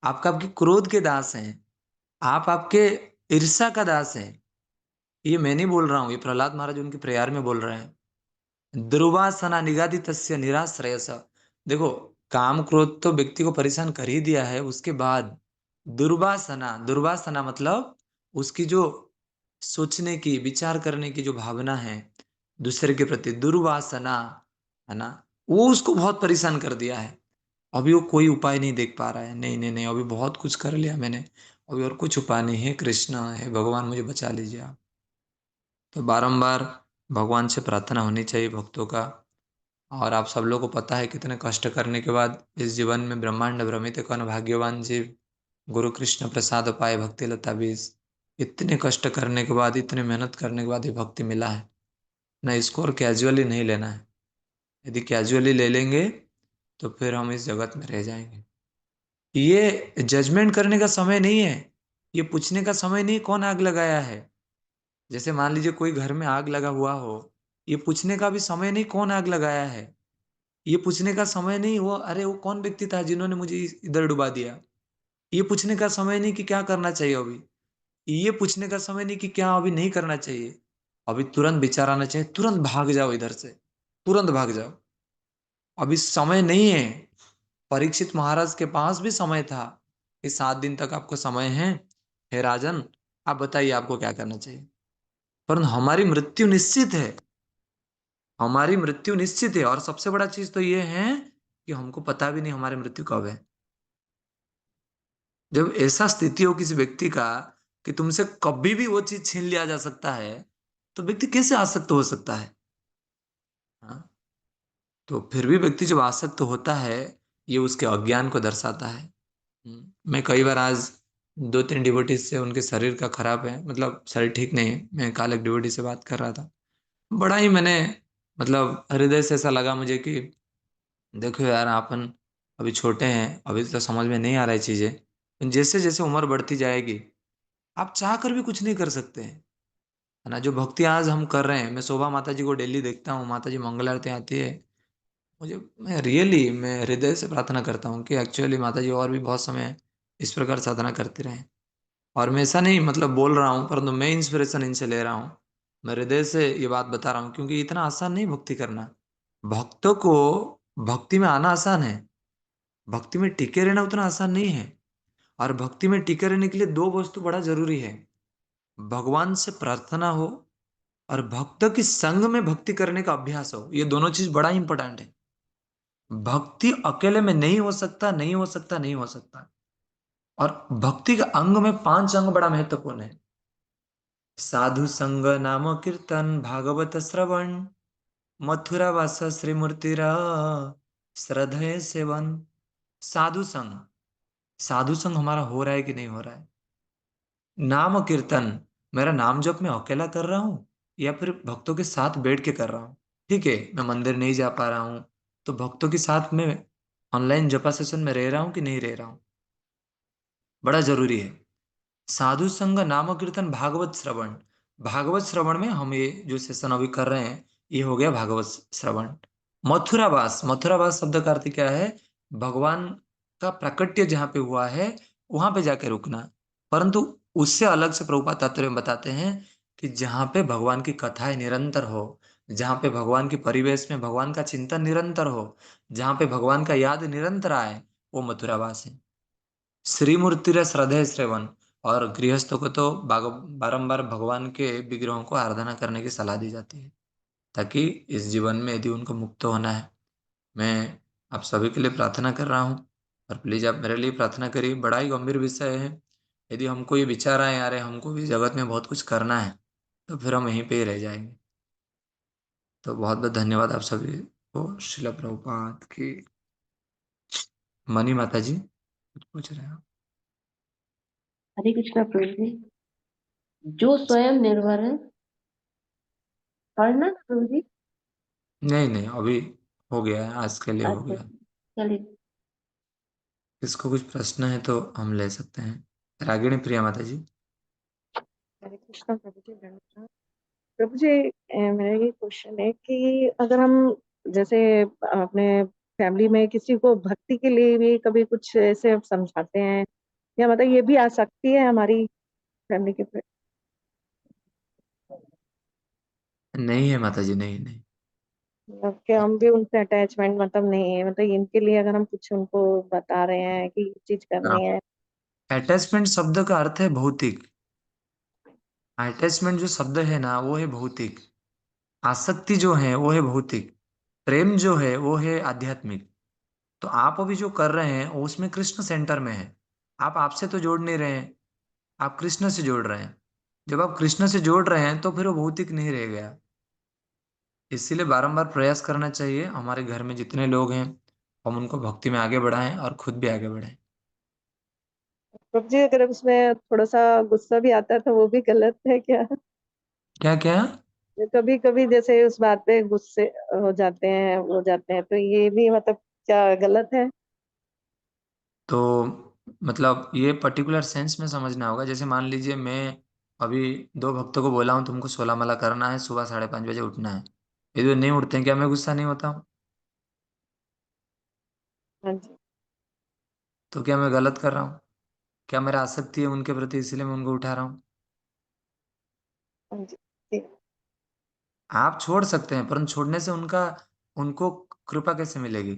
आपका आपके क्रोध के दास हैं, आप आपके ईर्षा का दास हैं। ये मैं नहीं बोल रहा हूं, ये प्रहलाद महाराज उनके प्रेयर में बोल रहे हैं। दुर्वासना निगादितस्य निराश्रयस। देखो, काम क्रोध तो व्यक्ति को परेशान कर ही दिया है, उसके बाद दुर्वासना, दुर्वासना मतलब उसकी जो सोचने की विचार करने की जो भावना है दूसरे के प्रति, दुर्वासना है ना, वो उसको बहुत परेशान कर दिया है। अभी वो कोई उपाय नहीं देख पा रहा है। नहीं नहीं नहीं, अभी बहुत कुछ कर लिया मैंने, अभी और कुछ उपाय नहीं है। कृष्ण है भगवान, मुझे बचा लीजिए आप। तो बारंबार भगवान से प्रार्थना होनी चाहिए भक्तों का। और आप सब लोगों को पता है कितने कष्ट करने के बाद इस जीवन में ब्रह्मांड भ्रमित कौन भाग्यवान जीव, गुरु कृष्ण प्रसाद पाए भक्ति लता बीज। इतने कष्ट करने के बाद, इतने मेहनत करने के बाद ये भक्ति मिला है ना। इसको और कैजुअली नहीं लेना है। यदि कैजुअली ले लेंगे तो फिर हम इस जगत में रह जाएंगे। ये जजमेंट करने का समय नहीं है, ये पूछने का समय नहीं कौन आग लगाया है। जैसे मान लीजिए कोई घर में आग लगा हुआ हो, ये पूछने का भी समय नहीं कौन आग लगाया है। ये पूछने का समय नहीं वो अरे वो कौन व्यक्ति था जिन्होंने मुझे इधर डुबा दिया। ये पूछने का समय नहीं कि क्या करना चाहिए अभी। ये पूछने का समय नहीं कि क्या अभी नहीं करना चाहिए। अभी तुरंत विचार आना चाहिए, तुरंत भाग जाओ इधर से, तुरंत भाग जाओ। अभी समय नहीं है। परीक्षित महाराज के पास भी समय था कि 7 दिन तक आपको समय है, हे राजन आप बताइए आपको क्या करना चाहिए। परंतु हमारी मृत्यु निश्चित है, हमारी मृत्यु निश्चित है। और सबसे बड़ा चीज तो ये है कि हमको पता भी नहीं हमारी मृत्यु कब है। जब ऐसा स्थिति हो किसी व्यक्ति का कि तुमसे कभी भी वो चीज छीन लिया जा सकता है, तो व्यक्ति कैसे आसक्त हो सकता है? हाँ? तो फिर भी व्यक्ति जब आसक्त होता है, ये उसके अज्ञान को दर्शाता है। मैं कई बार आज 2-3 डिवोटीज से उनके शरीर का खराब है, मतलब शरीर ठीक नहीं है, मैं कल एक डिवोटी से बात कर रहा था। बड़ा ही मैंने मतलब हृदय से ऐसा लगा मुझे कि देखो यार, अपन अभी छोटे हैं, अभी तो समझ में नहीं आ रहा है चीजें। जैसे जैसे उम्र बढ़ती जाएगी, आप चाह कर भी कुछ नहीं कर सकते हैं, है ना। जो भक्ति आज हम कर रहे हैं, मैं शोभा माता जी को डेली देखता हूँ, माता जी मंगल आरती आती है। मुझे मैं हृदय से प्रार्थना करता हूँ कि एक्चुअली माता जी और भी बहुत समय इस प्रकार साधना करते रहें। और मैं ऐसा नहीं मतलब बोल रहा हूँ, परंतु मैं इंस्पिरेशन इनसे ले रहा हूँ। मैं हृदय से ये बात बता रहा हूँ, क्योंकि इतना आसान नहीं भक्ति करना। भक्तों को भक्ति में आना आसान है, भक्ति में टिके रहना उतना आसान नहीं है। और भक्ति में टिके रहने के लिए 2 वस्तु बड़ा जरूरी है, भगवान से प्रार्थना हो और भक्त की संग में भक्ति करने का अभ्यास हो। ये दोनों चीज बड़ा इंपॉर्टेंट है। भक्ति अकेले में नहीं हो सकता, नहीं हो सकता, नहीं हो सकता। और भक्ति के अंग में 5 अंग बड़ा महत्वपूर्ण है। साधु संग नाम कीर्तन भागवत श्रवण मथुरा वास श्री मूर्तिरा श्रद्धेय सेवन। साधु संग, साधु संग हमारा हो रहा है कि नहीं हो रहा है। नाम कीर्तन, मेरा नाम जप मैं अकेला कर रहा हूँ या फिर भक्तों के साथ बैठ के कर रहा हूँ। ठीक है, मैं मंदिर नहीं जा पा रहा हूँ, तो भक्तों के साथ में ऑनलाइन जपा सेशन में रह रहा हूँ कि नहीं रह रहा हूँ, बड़ा जरूरी है। साधु संग नाम कीर्तन भागवत श्रवण, भागवत श्रवण में हम ये जो सेशन अभी कर रहे हैं, ये हो गया भागवत श्रवण। मथुरावास, मथुरावास शब्द का अर्थ क्या है? भगवान का प्राकट्य जहां पे हुआ है वहां पे जाके रुकना। परंतु उससे अलग से प्रभुपाद तात्पर्य में बताते हैं कि जहां पे भगवान की कथाएं निरंतर हो, जहां पे भगवान के परिवेश में भगवान का चिंतन निरंतर हो, जहां पे भगवान का याद निरंतर आए, वो मथुरावास है। श्रीमूर्ति श्रद्धे श्रवण, और गृहस्थों को तो बारंबार भगवान के विग्रहों को आराधना करने की सलाह दी जाती है, ताकि इस जीवन में यदि उनको मुक्त होना है। मैं आप सभी के लिए प्रार्थना कर रहा हूँ, और प्लीज आप मेरे लिए प्रार्थना करिए। बड़ा ही गंभीर विषय है। यदि हमको ये विचार आए यार हमको भी जगत में बहुत कुछ करना है, तो फिर हम यहीं पे ही रह जाएंगे। तो बहुत बहुत धन्यवाद आप सभी को। शिला प्रभुपाद की। मनी माता जी कुछ पूछ रहे हो? हरे कृष्णा प्रभु जी। जो स्वयं निर्भर है, पढ़ना ना प्रभु जी। नहीं नहीं, अभी हो गया है, आज के लिए हो अच्छा, गया। चलिए। किसको कुछ प्रश्न है तो हम ले सकते हैं। रागिणी प्रिया माता जी। हरे कृष्णा प्रभु जी, धन्यवाद। प्रभु जी, मेरा ये क्वेश्चन है कि अगर हम जैसे अपने फैमिली में किसी को भक्ति के लिए भी कभी कुछ ऐसे समझाते हैं, या मतलब ये भी आ सकती है हमारी फैमिली के प्रति? नहीं है माता जी, नहीं नहीं। मतलब कि हम भी उनसे अटैचमेंट मतलब नहीं है, मतलब इनके लिए अगर हम कुछ उनको बता रहे हैं कि ये चीज करनी है। अटैचमेंट शब्द का अर्थ है भौतिक। अटैचमेंट जो शब्द है ना वो है भौतिक। आसक्ति जो है वो है भौतिक। प्रेम जो है वो है आध्यात्मिक। तो आप अभी जो कर रहे हैं वो उसमें कृष्ण सेंटर में है। आप आपसे तो जोड़ नहीं रहे हैं, आप कृष्ण से जोड़ रहे हैं। जब आप कृष्ण से जोड़ रहे हैं तो फिर वो भौतिक नहीं रह गया। इसीलिए बारंबार प्रयास करना चाहिए हमारे घर में जितने लोग हैं, हम उनको भक्ति में आगे बढ़ाएं और खुद भी आगे बढ़ाएं। प्रभु जी, अगर उसमें थोड़ा सा गुस्सा भी आता है तो वो भी गलत है क्या? क्या क्या? कभी कभी जैसे उस बात पे गुस्से हो जाते हैं, तो ये भी मतलब क्या गलत है? तो मतलब ये पर्टिकुलर सेंस में समझना होगा। जैसे मान लीजिए मैं अभी दो भक्तों को बोला हूँ तुमको 16 माला करना है, सुबह 5:30 बजे उठना है। यदि वो नहीं उठते हैं, क्या मैं गुस्सा नहीं होता हूँ? हाँ जी। तो क्या मैं गलत कर रहा हूँ? क्या मेरा आसक्ति है उनके प्रति, इसीलिए मैं उनको उठा रहा हूँ? हाँ जी। ठीक। आप छोड़ सकते हैं, परंतु छोड़ने से उनका उनको कृपा कैसे मिलेगी?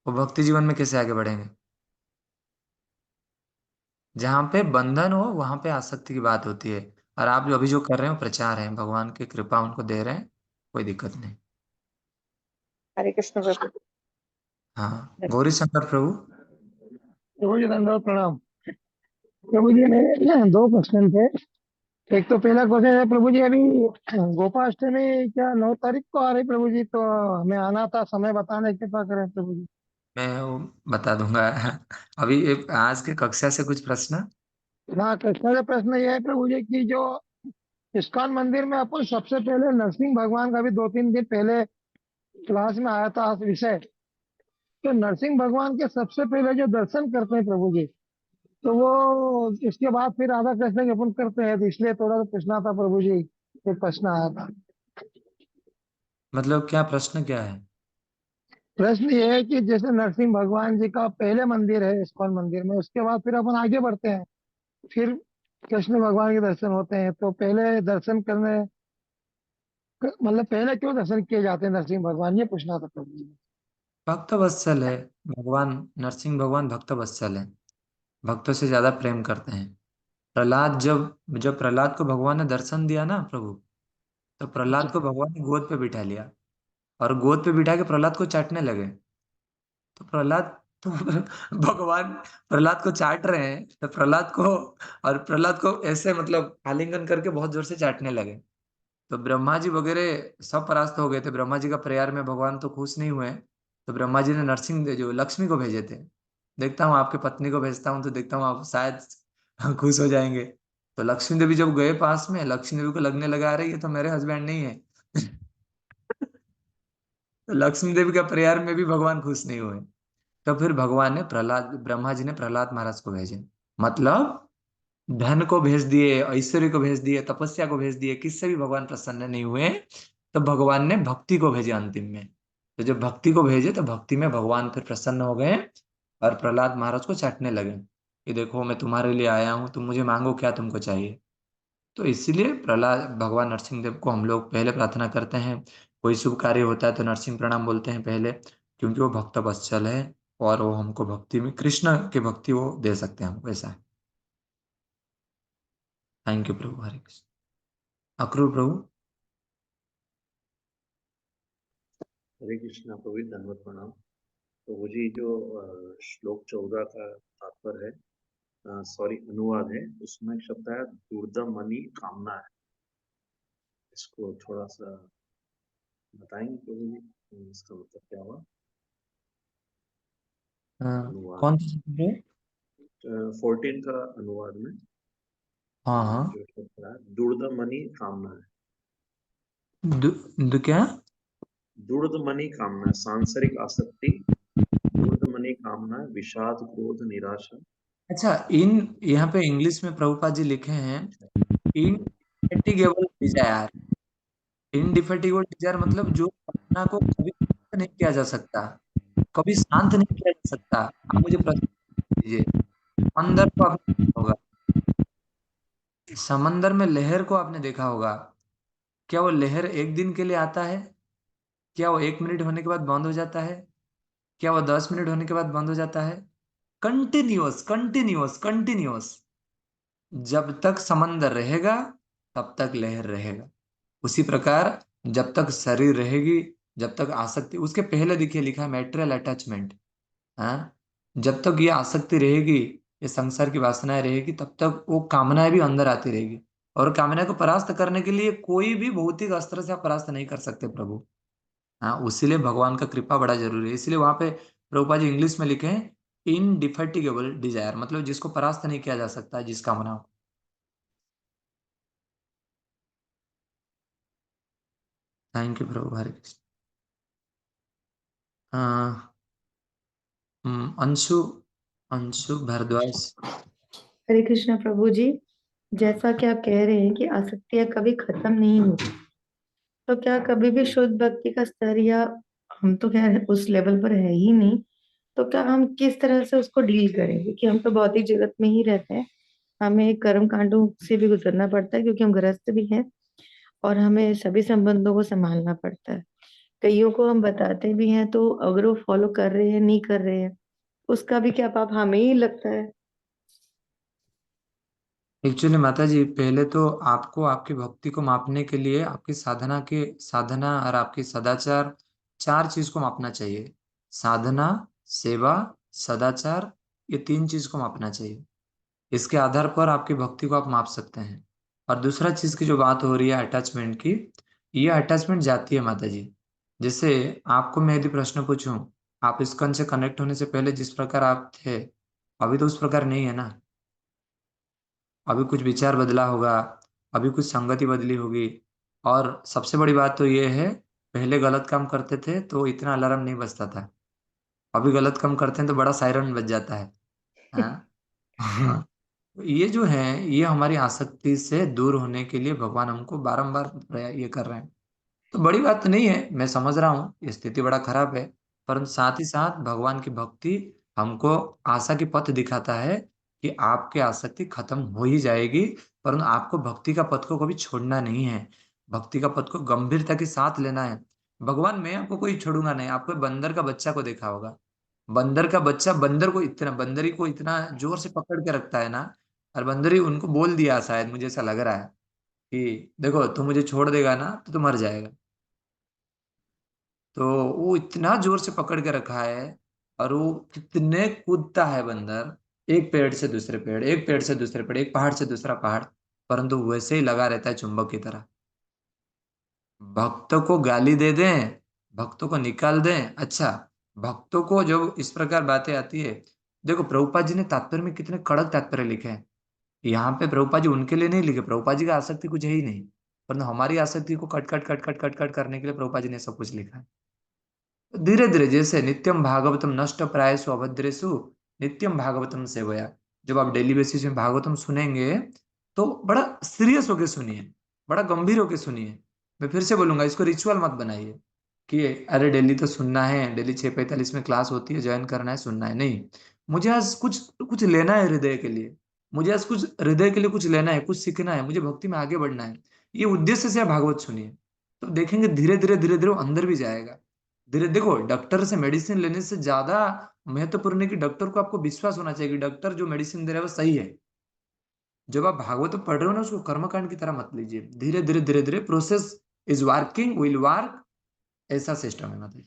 वो भक्ति जीवन में कैसे आगे बढ़ेंगे? जहां पे बंधन हो वहां पे आसक्ति की बात होती है। और आप जो अभी जो कर रहे हो प्रचार है, भगवान की कृपा उनको दे रहे हैं, कोई दिक्कत नहीं। हरे कृष्ण प्रभु जी। हाँ, गौरी शंकर प्रभु। प्रभु जी धन्यवाद, प्रणाम। प्रभु जी मेरे दो क्वेश्चन थे। एक तो पहला क्वेश्चन है प्रभु जी, अभी गोपाष्टमी क्या 9 तारीख को आ रही प्रभु जी, तो हमें आना था, समय बताने कृपा करें प्रभु जी। मैं वो बता दूंगा। अभी आज के कक्षा से कुछ प्रश्न। हाँ, कृष्ण का प्रश्न ये है प्रभु जी की जो इस्कॉन मंदिर में अपन सबसे पहले नरसिंह भगवान का भी 2-3 दिन पहले क्लास में आया था विषय। तो नरसिंह भगवान के सबसे पहले जो दर्शन करते हैं प्रभु जी, तो वो इसके बाद फिर राधा कृष्ण के अपन करते हैं, तो इसलिए थोड़ा सा पूछना था प्रभु जी, एक प्रश्न आया था। मतलब क्या प्रश्न क्या है? प्रश्न ये है कि जैसे नरसिंह भगवान जी का पहले मंदिर है इस्कॉन मंदिर में, उसके बाद फिर अपन आगे बढ़ते हैं, फिर कृष्ण भगवान के दर्शन होते हैं, तो पहले दर्शन करने मतलब पहले क्यों दर्शन किए जाते हैं नरसिंह भगवान, ये पूछना था प्रभु जी। भक्त वत्सल है भगवान। नरसिंह भगवान भक्त वत्सल है, भक्तों से ज्यादा प्रेम करते हैं। प्रहलाद जब जब प्रहलाद को भगवान ने दर्शन दिया ना प्रभु, तो अच्छा। प्रहलाद को भगवान ने गोद पे बिठा लिया, और गोद पे बिठा के प्रहलाद को चाटने लगे। तो प्रहलाद तो भगवान प्रहलाद को चाट रहे हैं, तो प्रहलाद को, और प्रहलाद को ऐसे मतलब आलिंगन करके बहुत जोर से चाटने लगे। तो ब्रह्मा जी वगैरह सब परास्त हो गए थे। ब्रह्मा जी का प्रेयर में भगवान तो खुश नहीं हुए। तो ब्रह्मा जी ने नरसिंह जो लक्ष्मी को भेजे थे, देखता हूँ आपके पत्नी को भेजता हूँ तो देखता हूँ आप शायद खुश हो जाएंगे। तो लक्ष्मी देवी जब गए पास में, लक्ष्मी देवी को लगने लगा रही है तो मेरे हस्बैंड नहीं है। तो लक्ष्मी देवी का प्रेयर में भी भगवान खुश नहीं हुए। तो फिर भगवान ने प्रहलाद ब्रह्मा जी ने प्रहलाद महाराज को भेजे। मतलब धन को भेज दिए, ऐश्वर्य को भेज दिए, तपस्या को भेज दिए, किससे भी भगवान प्रसन्न नहीं हुए। तो भगवान ने भक्ति को भेजे अंतिम में। तो जब भक्ति को भेजे तो भक्ति में भगवान फिर प्रसन्न हो गए और प्रहलाद महाराज को चाटने लगे कि देखो मैं तुम्हारे लिए आया हूं, तुम मुझे मांगो, क्या तुमको चाहिए। तो इसीलिए प्रहलाद भगवान नरसिंह देव को हम लोग पहले प्रार्थना करते हैं। कोई शुभ कार्य होता है तो नरसिंह प्रणाम बोलते हैं पहले, क्योंकि वो भक्त वत्सल है और वो हमको भक्ति में कृष्ण की भक्ति वो दे सकते हैं हमको, ऐसा है। थैंक यू प्रभु। हरे कृष्ण। अक्रूर प्रभु। हरे कृष्णा प्रभु, धन्यवाद प्रणाम। तो वो जी जो श्लोक 14 का तात्पर्य है, सॉरी अनुवाद है, उसमें एक शब्द है दुर्दमनी कामना है। इसको थोड़ा सा बताएंगे प्रभु जी, इसका मतलब क्या हुआ? अनुवाद कौन सा शब्द है? 14 का अनुवाद में हाँ हाँ। जो शब्द है दुर्दमनी कामना है। क्या? दुर्दमनी कामना, सांसारिक आसक्ति, दुर्दमनी कामना, विषाद, क्रोध, निराशा। अच्छा, यहाँ पे इंग्लिश में प्रभुपाद जी लिखे हैं इनडिफेटिगेबल डिजायर। इनडिफेटिगेबल डिजायर मतलब जो कामना को कभी शांत नहीं किया जा सकता, कभी शांत नहीं किया जा सकता। आप मुझे प्रश्न कीजिए, समंदर को आपने देखा होगा, समंदर में लहर को आपने देखा होगा, क्या वो लहर एक दिन के लिए आता है? क्या वो 1 मिनट होने के बाद बंद हो जाता है? क्या वो 10 मिनट होने के बाद बंद हो जाता है? Continuous continuous continuous. जब तक समंदर रहेगा तब तक लहर रहेगा। उसी प्रकार जब तक शरीर रहेगी, जब तक आसक्ति, उसके पहले देखिए लिखा है मैटेरियल अटैचमेंट। हाँ, जब तक ये आसक्ति रहेगी, ये संसार की वासनाएं रहेगी, तब तक वो कामनाएं भी अंदर आती रहेगी। और कामना को परास्त करने के लिए कोई भी भौतिक अस्त्र से आप परास्त नहीं कर सकते प्रभु। हाँ, उसीलिए भगवान का कृपा बड़ा जरूरी है। इसलिए वहां पे प्रभुपाद जी इंग्लिश में लिखे हैं इनडिफेटिगेबल डिजायर, मतलब जिसको परास्त नहीं किया जा सकता, जिस कामना को। थैंक यू प्रभु। हरे कृष्ण। अंशु अंशु भारद्वाज। हरे कृष्णा प्रभु जी, जैसा कि आप कह रहे हैं कि आसक्तियां कभी खत्म नहीं होती, तो क्या कभी भी शुद्ध भक्ति का स्तर, या हम तो खैर उस लेवल पर है ही नहीं, तो क्या हम किस तरह से उसको डील करेंगे? कि हम तो भौतिक जगत में ही रहते हैं, हमें कर्म कांडों से भी गुजरना पड़ता है क्योंकि हम गृहस्थ भी हैं, और हमें सभी संबंधों को संभालना पड़ता है। कईयों को हम बताते भी हैं तो अगर वो फॉलो कर रहे हैं नहीं कर रहे हैं, उसका भी क्या पाप हमें ही लगता है? एक्चुअली माता जी, पहले तो आपको आपकी भक्ति को मापने के लिए आपकी साधना और आपकी सदाचार, 4 चीज को मापना चाहिए। साधना, सेवा, सदाचार, ये 3 चीज को मापना चाहिए। इसके आधार पर आपकी भक्ति को आप माप सकते हैं। और दूसरा चीज की जो बात हो रही है अटैचमेंट की, ये अटैचमेंट जाती है माता जी। जैसे आपको मैं यदि प्रश्न पूछूं, आप इस्कॉन से कनेक्ट होने से पहले जिस प्रकार आप थे, अभी तो उस प्रकार नहीं है ना। अभी कुछ विचार बदला होगा, अभी कुछ संगति बदली होगी। और सबसे बड़ी बात तो ये है, पहले गलत काम करते थे तो इतना अलार्म नहीं बजता था, अभी गलत काम करते हैं तो बड़ा सायरन बज जाता है। हाँ। ये जो है, ये हमारी आसक्ति से दूर होने के लिए भगवान हमको बारंबार ये कर रहे हैं। तो बड़ी बात तो नहीं है, मैं समझ रहा हूँ ये स्थिति बड़ा खराब है, परंतु साथ ही साथ भगवान की भक्ति हमको आशा की पथ दिखाता है कि आपकी आसक्ति खत्म हो ही जाएगी। परंतु आपको भक्ति का पथ को कभी छोड़ना नहीं है, भक्ति का पथ को गंभीरता के साथ लेना है। भगवान, मैं आपको कोई छोड़ूंगा नहीं। आपको बंदर का बच्चा को देखा होगा, बंदर का बच्चा बंदरी को इतना जोर से पकड़ के रखता है ना, और बंदरी उनको बोल दिया, शायद मुझे ऐसा लग रहा है कि देखो तू मुझे छोड़ देगा ना तो तू मर जाएगा। तो वो इतना जोर से पकड़ के रखा है, और वो कितने कूदता है बंदर, एक पेड़ से दूसरे पेड़, एक पेड़ से दूसरे पेड़, एक पहाड़ से दूसरा पहाड़, परंतु वैसे ही लगा रहता है चुंबक की तरह। भक्तों को गाली दे दें, भक्तों को निकाल दें, अच्छा, भक्तों को जब इस प्रकार बातें आती है, देखो प्रभुपाद जी ने तात्पर्य में कितने कड़क तात्पर्य लिखे हैं। यहाँ पे प्रभुपाद जी उनके लिए नहीं लिखे, प्रभुपाद जी का आसक्ति कुछ है ही नहीं, परंतु हमारी आसक्ति को cut cut cut cut cut cut करने के लिए प्रभुपाद जी ने सब कुछ लिखा है। धीरे धीरे, जैसे नित्यम भागवतम नष्ट प्रायसु अभद्रेषु नित्यम भागवतम सेवया, जब आप डेली बेसिस में भागवतम सुनेंगे तो बड़ा सीरियस होके सुनिए, बड़ा गंभीर होके सुनिए। मैं फिर से बोलूंगा, इसको रिचुअल मत बनाइए कि अरे डेली तो सुनना है, डेली 6:45 में क्लास होती है, ज्वाइन करना है, सुनना है। नहीं, मुझे आज कुछ कुछ लेना है हृदय के लिए, मुझे आज कुछ हृदय के लिए कुछ लेना है, कुछ सीखना है, मुझे भक्ति में आगे बढ़ना है, ये उद्देश्य से आप भागवत सुनिए। तो देखेंगे धीरे धीरे धीरे धीरे वो अंदर भी जाएगा। धीरे देखो, डॉक्टर से मेडिसिन लेने से ज्यादा महत्वपूर्ण है कि डॉक्टर को आपको विश्वास होना चाहिए कि डॉक्टर जो मेडिसिन दे रहा है वो सही है। जब आप भागवत पढ़ रहे हो ना, उसको कर्मकांड की तरह मत लीजिए। धीरे धीरे धीरे धीरे process is working, will work, ऐसा सिस्टम है मतलब।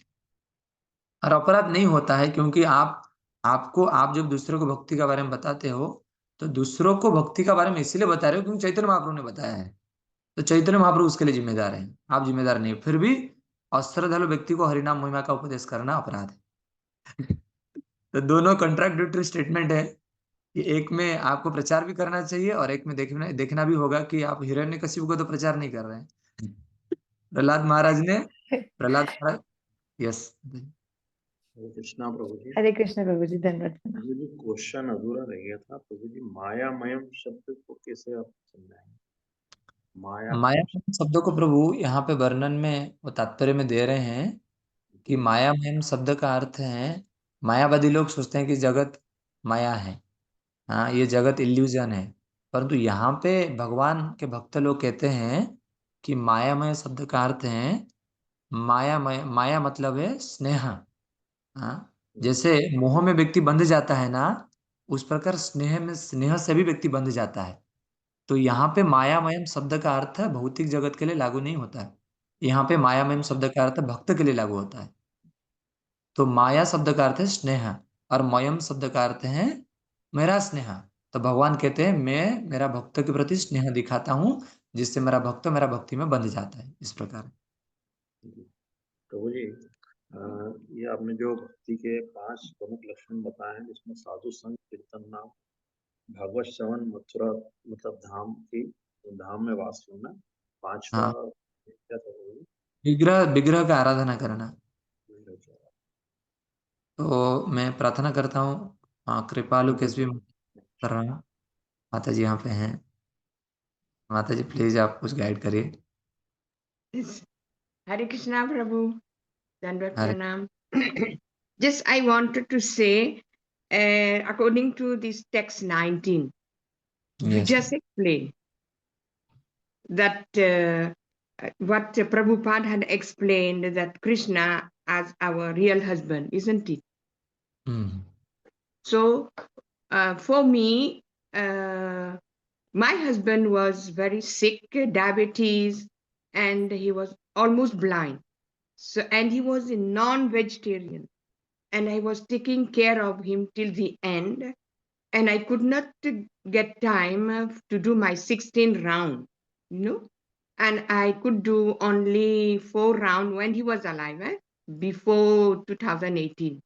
और अपराध नहीं होता है, क्योंकि आप जब दूसरों को भक्ति के बारे में बताते हो तो दूसरों को भक्ति के बारे में इसलिए बता रहे हो क्योंकि चैतन्य महाप्रभु ने बताया है, तो चैतन्य महाप्रभु उसके लिए जिम्मेदार हैं, आप जिम्मेदार नहीं। फिर भी अश्रद्धालु व्यक्ति को हरिनाम महिमा का उपदेश करना अपराध है। तो दोनों कॉन्ट्राडिक्टरी स्टेटमेंट है कि एक में आपको प्रचार भी करना चाहिए और एक में देखना देखना भी होगा कि आप हिरण्यकशिपु को तो प्रचार नहीं कर रहे हैं। प्रहलाद महाराज ने प्रहलाद महाराज, यस। हरे कृष्णा प्रभु जी। हरे कृष्ण प्रभु जी, धन्यवाद। प्रभु जी, क्वेश्चन अधूरा रह गया था प्रभु जी, मायामयम शब्द को कैसे आप समझाएंगे? माया शब्द को प्रभु यहाँ पे वर्णन में वो तात्पर्य में दे रहे हैं कि मायामय शब्द का अर्थ है, मायावादी लोग सोचते हैं कि जगत माया है, हाँ ये जगत इल्यूजन है, परंतु यहाँ पे भगवान के भक्त लोग कहते हैं कि मायामय शब्द का अर्थ है मायामय। माया मतलब है स्नेह, हाँ जैसे मोह में व्यक्ति बंध जाता है ना, उस प्रकार स्नेह से भी व्यक्ति बंध जाता है। तो यहाँ पे मायामयम शब्द का अर्थ भौतिक जगत के लिए लागू नहीं होता है, यहाँ पे मायामयम शब्द का अर्थ भक्त के लिए लागू होता है। तो माया शब्द का अर्थ है स्नेह और मयम शब्द का अर्थ है मेरा स्नेह। तो भगवान कहते हैं मैं मेरा भक्त के प्रति स्नेह दिखाता हूँ, जिससे मेरा भक्त मेरा भक्ति में बंध जाता है, इस प्रकार। प्रभु जी, ये आपने जो भक्ति के 5 प्रमुख लक्षण बताए हैं, जिसमें साधु संग, कीर्तन नाम, भागवत श्रवण, मथुरा मतलब धाम में वास होना, 5वां हाँ, क्या था प्रभु जी? विग्रह विग्रह का आराधना करना। तो मैं प्रार्थना करता हूँ, कृपालु केसवी कर रहा हूँ, माता जी यहाँ पे हैं। माता जी प्लीज आप कुछ गाइड करिए। Hare Krishna Prabhu, Dandavat Hare Pranam. Just I wanted to say, according to this text 19, we yes just explained that what Prabhupada had explained, that Krishna as our real husband, isn't it? So for me, my husband was very sick, diabetes, and he was almost blind. So, and he was a non-vegetarian, and I was taking care of him till the end, and I could not get time to do my 16 round, and I could do only 4 round when he was alive, before 2018,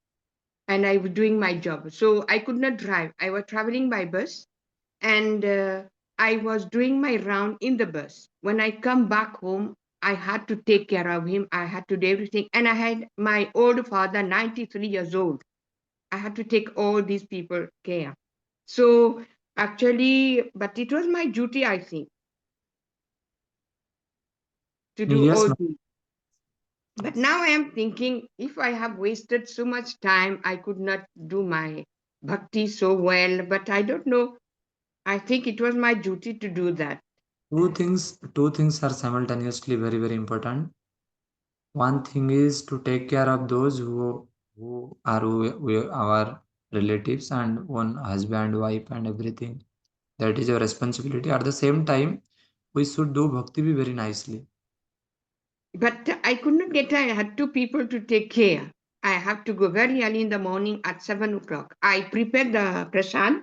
and I was doing my job. So I could not drive. I was traveling by bus, and I was doing my round in the bus. When I come back home, I had to take care of him. I had to do everything. And I had my old father, 93 years old. I had to take all these people care. So actually, but it was my duty, I think, to do yes all these. But now I am thinking, if I have wasted so much time, I could not do my bhakti so well. But I don't know. I think it was my duty to do that. two things are simultaneously very very important. One thing is to take care of those who are our relatives, and one husband, wife, and everything. That is your responsibility. At the same time, we should do bhakti be very nicely. But I could not get time. I had 2 people to take care. I have to go very early in the morning at 7 o'clock. I prepared the prasad,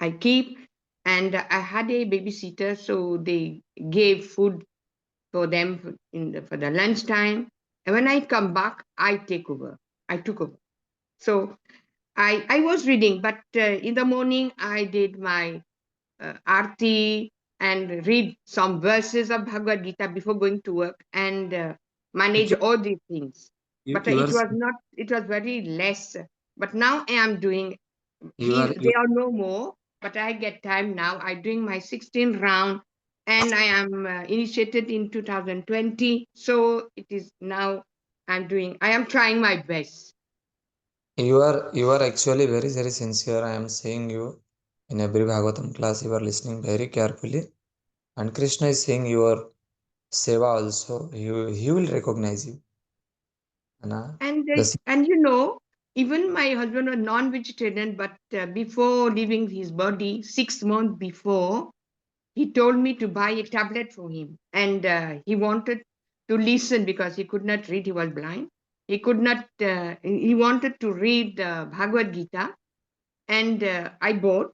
I keep, and I had a babysitter, so they gave food for them for the lunchtime. And when I come back, I took over. So I was reading, but in the morning I did my arti and read some verses of Bhagavad Gita before going to work, and manage all these things. But it was very less. But now I am doing, they are no more, but I get time now. I'm doing my 16 round, and I am initiated in 2020. So it is now I am trying my best. You are actually very, very sincere. I am seeing you in every Bhagavatam class. You are listening very carefully. And Krishna is saying your seva also. He will recognize you. Anna, And you know, even my husband was non-vegetarian, but before leaving his body, 6 months before, he told me to buy a tablet for him. And he wanted to listen because he could not read, he was blind. He could not, he wanted to read Bhagavad Gita. And I bought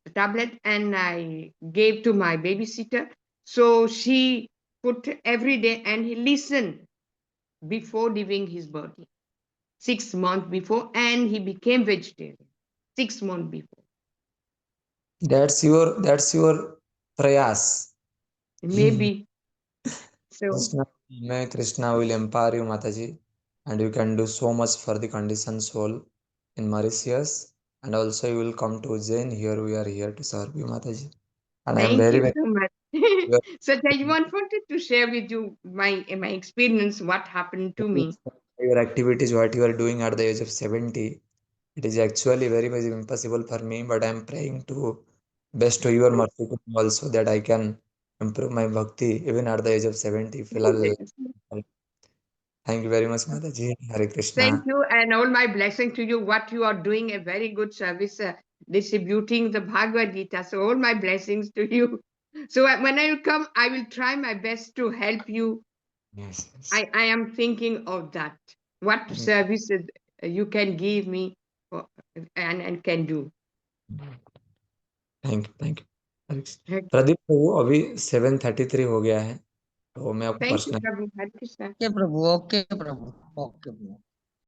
the tablet and I gave to my babysitter. So she put every day and he listened before leaving his body. 6 months before, and he became vegetarian 6 months before. that's your prayas. Maybe. So Krishna will empower you, Mataji, and you can do so much for the conditioned soul in Mauritius, and also you will come to Zen. Here we are here to serve you, Mataji, and I am thank very, you very. so much. So I wanted to share with you my experience, what happened to me. Your activities, what you are doing at the age of 70, it is actually very much impossible for me, but I am praying to best to your mercy also that I can improve my bhakti even at the age of 70. Thank you very much, Mataji. Hare Krishna. Thank you, and all my blessing to you. What you are doing, a very good service, distributing the Bhagavad Gita. So all my blessings to you. So when I will come, I will try my best to help you. Yes. I am thinking of that. What services you can give me and can do. Thank you Pradeep Prabhu अभी 7:33 हो गया है तो मैं आपको Thank you, personal Prabhu. Hare Krishna. Okay Prabhu, okay Prabhu, okay Prabhu.